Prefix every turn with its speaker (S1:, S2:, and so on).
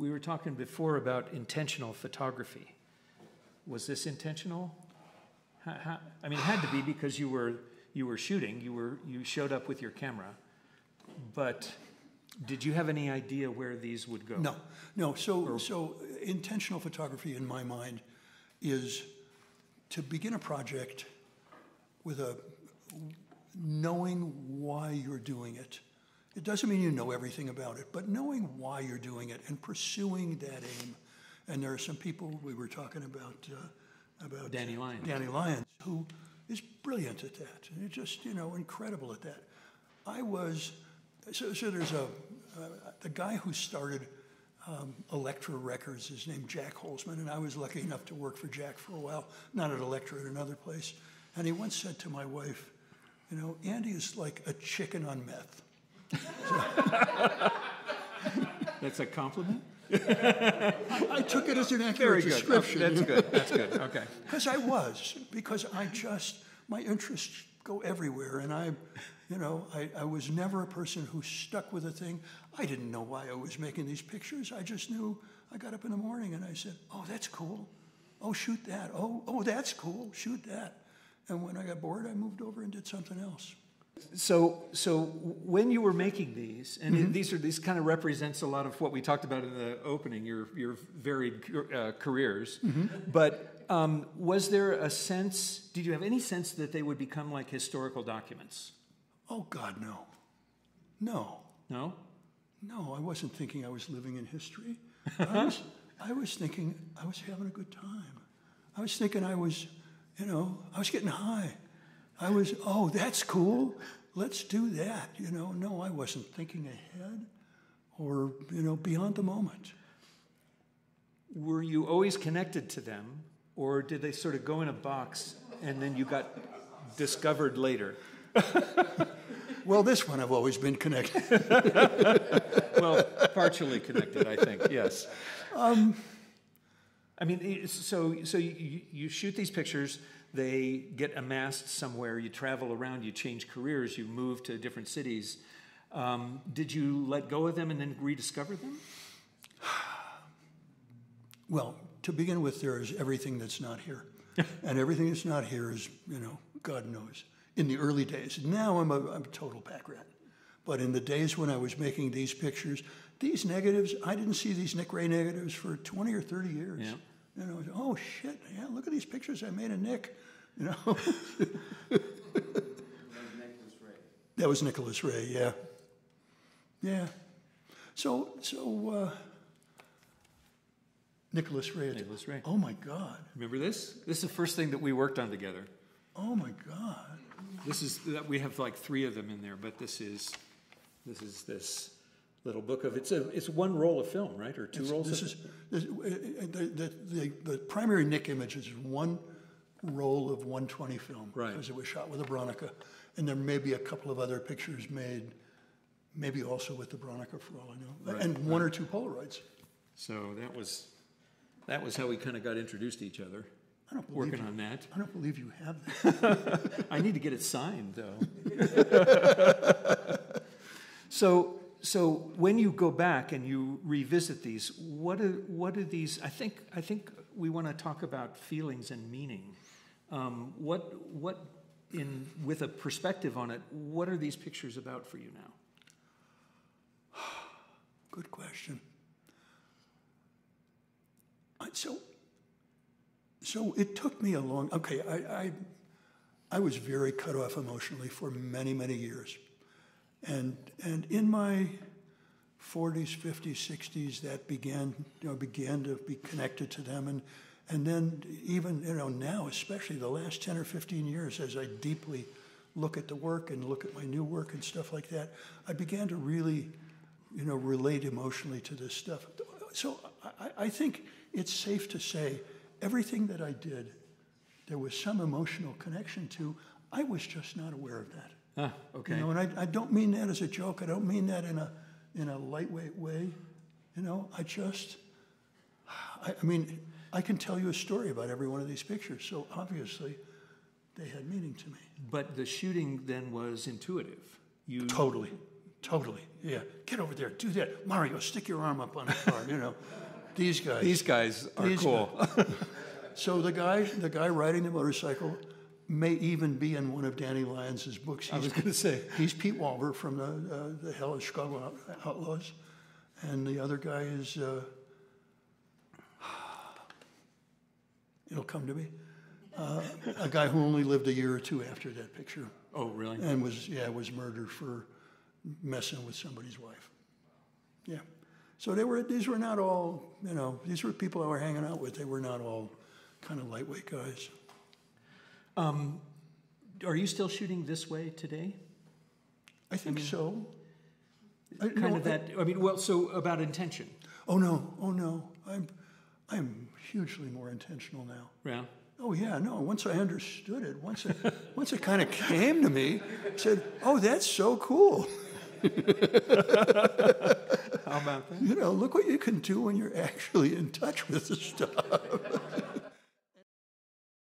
S1: we were talking before about intentional photography. Was this intentional? I mean, it had to be because you were shooting. You showed up with your camera, but did you have any idea where these would go?
S2: No. So intentional photography, in my mind, is to begin a project with knowing why you're doing it. It doesn't mean you know everything about it, but knowing why you're doing it and pursuing that aim. And there are some people we were talking about
S1: Danny Lyons.
S2: Danny Lyons, who is brilliant at that. And just, incredible at that. So there's the guy who started Elektra Records is named Jack Holzman, and I was lucky enough to work for Jack for a while, not at Elektra, at another place. And he once said to my wife, Andy is like a chicken on meth.
S1: That's a compliment?
S2: I took it as an accurate description.
S1: Oh, that's good, okay.
S2: Because my interests go everywhere, and I was never a person who stuck with a thing. I didn't know why I was making these pictures. I just knew. I got up in the morning and I said, oh, that's cool. Oh, shoot that. Oh, that's cool. Shoot that. And when I got bored, I moved over and did something else.
S1: So when you were making these, and these kind of represents a lot of what we talked about in the opening, your varied careers, but was there a sense, did you have any sense that they would become like historical documents?
S2: Oh, God, no.
S1: No,
S2: I wasn't thinking I was living in history. I was thinking I was having a good time. I was thinking I was getting high. Oh, that's cool. Let's do that. No, I wasn't thinking ahead or, beyond the moment.
S1: Were you always connected to them, or did they sort of go in a box and then you got discovered later?
S2: Well, this one I've always been connected.
S1: Well, partially connected, I think, yes. I mean, so you shoot these pictures, they get amassed somewhere, you travel around, you change careers, you move to different cities. Did you let go of them and then rediscover them?
S2: Well, to begin with, there is everything that's not here. And everything that's not here is, God knows, in the early days. Now I'm a total pack rat. But in the days when I was making these pictures, these negatives, I didn't see these Nick Ray negatives for 20 or 30 years.
S1: Yeah.
S2: Oh, shit, yeah, look at these pictures I made of Nick. That was Nicholas Ray, yeah. Yeah. So Nicholas Ray.
S1: Nicholas Ray.
S2: Oh, my God.
S1: Remember this? This is the first thing that we worked on together.
S2: Oh, my God.
S1: We have like 3 of them in there, but this is this little book of it's one roll of film, right, or 2 rolls?
S2: The primary Nick image is one roll of 120 film,
S1: right?
S2: Because it was shot with a Bronica, and there may be a couple of other pictures made, maybe also with the Bronica, for all I know, and 1 or 2 Polaroids.
S1: So that was how we kind of got introduced to each other.
S2: I don't believe
S1: working on that.
S2: I don't believe you have that.
S1: I need to get it signed, though. So when you go back and you revisit these, what are these? I think we want to talk about feelings and meaning. With a perspective on it, what are these pictures about for you now?
S2: Good question. So it took me a long. Okay, I was very cut off emotionally for many, many years. And in my 40s, 50s, 60s, that began to be connected to them. And then even, now, especially the last 10 or 15 years, as I deeply look at the work and look at my new work and stuff like that, I began to really, relate emotionally to this stuff. So I think it's safe to say everything that I did, there was some emotional connection to. I was just not aware of that.
S1: Okay.
S2: And I don't mean that as a joke. I don't mean that in a lightweight way. I can tell you a story about every one of these pictures. So obviously, they had meaning to me.
S1: But the shooting then was intuitive.
S2: Totally. Totally. Yeah. Get over there. Do that. Mario, stick your arm up on the car. You know, these guys.
S1: These guys are cool.
S2: So the guy riding the motorcycle may even be in one of Danny Lyons' books.
S1: I was going to say.
S2: He's Pete Walber from the Hellish Chicago Outlaws. And the other guy is, it'll come to me, a guy who only lived a year or two after that picture.
S1: Oh, really?
S2: And was murdered for messing with somebody's wife. Yeah. So these were not all, you know, these were people I were hanging out with. They were not all kind of lightweight guys.
S1: Are you still shooting this way today?
S2: I think so.
S1: So about intention.
S2: Oh no. I'm hugely more intentional now.
S1: Yeah.
S2: Oh yeah, no. Once I understood it, once it kind of came to me, I said, "Oh, that's so cool."
S1: How about that?
S2: You know, look what you can do when you're actually in touch with the stuff.